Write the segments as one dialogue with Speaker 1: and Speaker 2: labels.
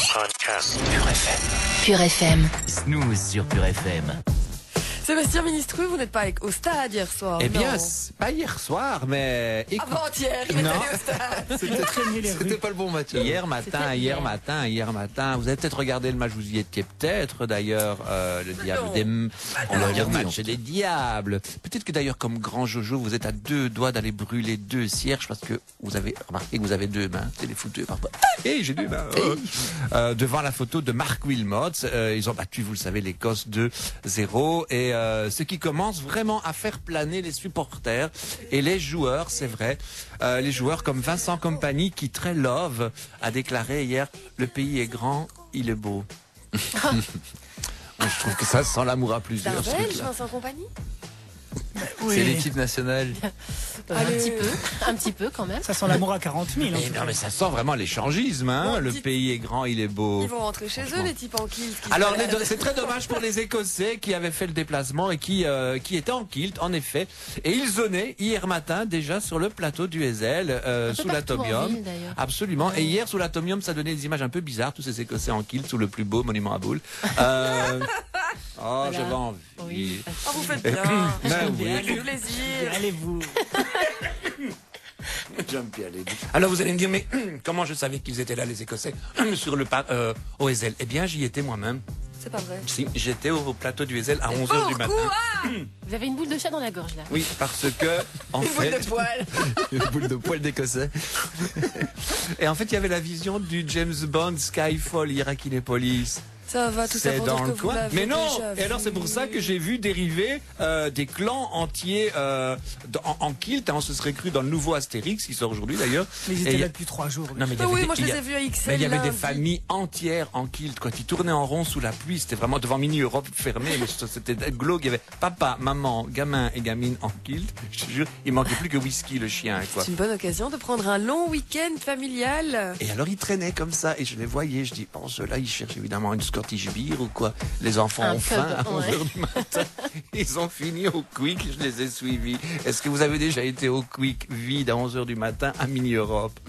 Speaker 1: Podcast.
Speaker 2: Pure FM.
Speaker 3: Pure FM.
Speaker 2: Snooze sur Pure FM.
Speaker 4: Sébastien Ministru, vous n'êtes pas au stade hier soir?
Speaker 5: Eh bien,
Speaker 4: non.
Speaker 5: pas hier soir, mais...
Speaker 4: Avant-hier, il est
Speaker 5: Non.
Speaker 4: allé au stade.
Speaker 5: C'était pas le bon match. Hier matin, vous avez peut-être regardé le match, vous y étiez peut-être d'ailleurs, le diable le match des diables. Peut-être que d'ailleurs, comme grand Jojo, vous êtes à deux doigts d'aller brûler deux cierges parce que vous avez remarqué que vous avez deux mains. C'est les footeux parfois. Hey, j'ai deux mains. Devant la photo de Mark Wilmot, ils ont battu, vous le savez, l'Écosse 2-0 et ce qui commence vraiment à faire planer les supporters et les joueurs, c'est vrai. Les joueurs comme Vincent Kompany qui, très love, a déclaré hier « Le pays est grand, il est beau ». Je trouve que ça sent l'amour à plusieurs.
Speaker 4: C'est un Belge, Vincent Kompany?
Speaker 5: C'est l'équipe nationale.
Speaker 3: Un petit peu quand même.
Speaker 6: Ça sent l'amour à 40 000.
Speaker 5: Mais non, mais ça sent vraiment l'échangisme. Hein.
Speaker 4: Bon,
Speaker 5: le pays est grand, il est beau.
Speaker 4: Ils vont rentrer chez eux, les types en kilt.
Speaker 5: Alors, c'est très dommage pour les Écossais qui avaient fait le déplacement et qui étaient en kilt, en effet. Et ils zonaient hier matin déjà sur le plateau du Heysel, sous l'Atomium. Absolument. Et hier, sous l'Atomium, ça donnait des images un peu bizarres, tous ces Écossais en kilt sous le plus beau monument à boules. J'avais envie.
Speaker 4: Oui. Oh, vous faites bien. Avec plaisir.
Speaker 6: Allez-vous.
Speaker 5: J'aime bien les deux. Alors vous allez me dire, mais comment je savais qu'ils étaient là, les Écossais, sur le au Heysel? Eh bien, j'y étais moi-même.
Speaker 4: C'est pas vrai.
Speaker 5: Si, j'étais au plateau du Heysel à 11h du matin.
Speaker 3: Vous avez une boule de chat dans la gorge là.
Speaker 5: Oui, parce que en fait,
Speaker 4: Boule de poil.
Speaker 5: une boule de poil d'Écossais. Et en fait, il y avait la vision du James Bond Skyfall hier à Kinépolis.
Speaker 4: Ça va, tout ça
Speaker 5: C'est
Speaker 4: pour
Speaker 5: dans
Speaker 4: dire
Speaker 5: le
Speaker 4: que vous
Speaker 5: coin.
Speaker 4: l'avez
Speaker 5: Mais non.
Speaker 4: déjà
Speaker 5: Et alors
Speaker 4: vu.
Speaker 5: c'est pour ça que j'ai vu dériver des clans entiers en kilt. On se serait cru dans le nouveau Astérix qui sort aujourd'hui d'ailleurs.
Speaker 6: Mais ils
Speaker 5: Et
Speaker 6: étaient
Speaker 5: il y
Speaker 6: là
Speaker 5: a-
Speaker 6: depuis 3 jours.
Speaker 5: Non, mais il y
Speaker 4: Ah
Speaker 5: avait
Speaker 4: oui,
Speaker 5: des-
Speaker 4: moi je
Speaker 5: il y
Speaker 4: les
Speaker 5: a-
Speaker 4: ai vus à XL.
Speaker 5: mais il y avait
Speaker 4: lundi.
Speaker 5: des familles entières en kilt quand ils tournaient en rond sous la pluie. C'était vraiment devant Mini Europe fermée. Mais c'était glauque. Il y avait papa, maman, gamin et gamine en kilt. Je te jure, il manquait plus que Whisky le chien, quoi.
Speaker 4: C'est une bonne occasion de prendre un long week-end familial.
Speaker 5: Et alors ils traînaient comme ça et je les voyais. Je dis, bon, ceux-là ils cherchent évidemment une Scottish beer ou quoi. Les enfants
Speaker 3: Un
Speaker 5: ont
Speaker 3: pub,
Speaker 5: faim à
Speaker 3: ouais.
Speaker 5: 11h du matin. Ils ont fini au Quick, je les ai suivis. Est-ce que vous avez déjà été au Quick vide à 11h du matin à Mini Europe?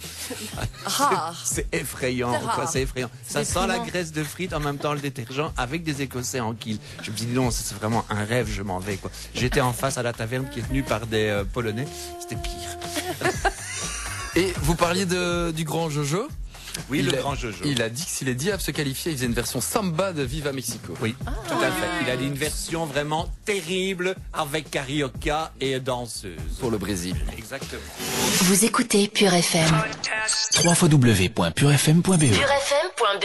Speaker 4: Rare.
Speaker 5: C'est effrayant,
Speaker 4: C'est rare.
Speaker 5: quoi, c'est effrayant. Ça sent la
Speaker 3: déprimant.
Speaker 5: graisse de frites, en même temps le détergent, avec des Écossais en kilt. Je me dis, non, c'est vraiment un rêve, je m'en vais, quoi. J'étais en face à la taverne qui est tenue par des Polonais. C'était pire.
Speaker 7: Et vous parliez du grand Jojo.
Speaker 5: Oui, le
Speaker 7: a-
Speaker 5: grand Jojo.
Speaker 7: Il a dit que si les Diables se qualifiaient, il faisait une version samba de Viva Mexico.
Speaker 5: Oui, tout à fait. Il a dit une version vraiment terrible avec carioca et danseuse.
Speaker 7: Pour le Brésil.
Speaker 5: Exactement.
Speaker 3: Vous écoutez Pure FM.
Speaker 1: Podcast.
Speaker 2: www.purefm.be
Speaker 3: purefm.be